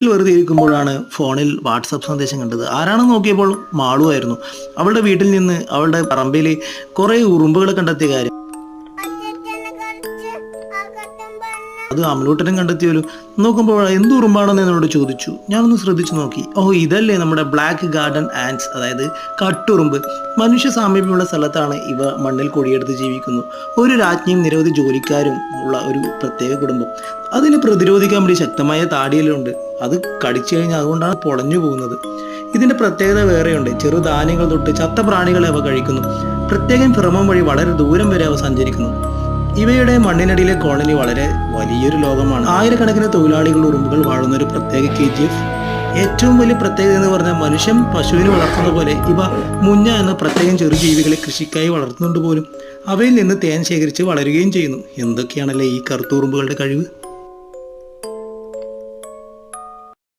വെറുതെ ഇരിക്കുമ്പോഴാണ് ഫോണിൽ വാട്സപ്പ് സന്ദേശം കണ്ടത്. ആരാണെന്ന് നോക്കിയപ്പോൾ മാളു ആയിരുന്നു. അവളുടെ വീട്ടിൽ നിന്ന് അവളുടെ പറമ്പിൽ കുറേ ഉറുമ്പുകൾ കണ്ടെത്തിയ കാര്യം അത് അമലൂട്ടനും കണ്ടെത്തിയല്ലോ. നോക്കുമ്പോൾ എന്ത് ഉറുമ്പാണെന്ന് എന്നോട് ചോദിച്ചു. ഞാനൊന്ന് ശ്രദ്ധിച്ചു നോക്കി. ഇതല്ലേ നമ്മുടെ ബ്ലാക്ക് ഗാർഡൻ ആൻറ്റ്സ്, അതായത് കട്ടുറുമ്പ്. മനുഷ്യ സാമീപ്യമുള്ള സ്ഥലത്താണ് ഇവ മണ്ണിൽ കുടിയെടുത്ത് ജീവിക്കുന്നു. ഒരു രാജ്ഞിയും നിരവധി ജോലിക്കാരും ഉള്ള ഒരു പ്രത്യേക കുടുംബം. അതിന് പ്രതിരോധിക്കാൻ വേണ്ടി ശക്തമായ താടിയെല്ലുണ്ട്. അത് കടിച്ചു കഴിഞ്ഞാൽ അതുകൊണ്ടാണ് പൊളഞ്ഞു പോകുന്നത്. ഇതിന്റെ പ്രത്യേകത വേറെയുണ്ട്. ചെറുധാന്യങ്ങൾ തൊട്ട് ചത്ത പ്രാണികളെ അവ കഴിക്കുന്നു. പ്രത്യേകം ഫിറമോൺ വഴി വളരെ ദൂരം വരെ അവ സഞ്ചരിക്കുന്നു. ഇവയുടെ മണ്ണിനടിയിലെ കോളനി വളരെ വലിയൊരു ലോകമാണ്. ആയിരക്കണക്കിന് തൊഴിലാളികൾ ഉറുമ്പുകൾ വാഴുന്ന ഒരു പ്രത്യേക KGF. ഏറ്റവും വലിയ പ്രത്യേകത എന്ന് പറഞ്ഞാൽ മനുഷ്യൻ പശുവിനെ വളർത്തുന്ന പോലെ ഇവ മുഞ്ഞ എന്ന പ്രത്യേകം ചെറുജീവികളെ കൃഷിക്കായി വളർത്തുന്നുണ്ട് പോലും. അവയിൽ നിന്ന് തേൻ ശേഖരിച്ച് വളരുകയും ചെയ്യുന്നു. എന്തൊക്കെയാണല്ലേ ഈ കറുത്തുറുമ്പുകളുടെ കഴിവ്!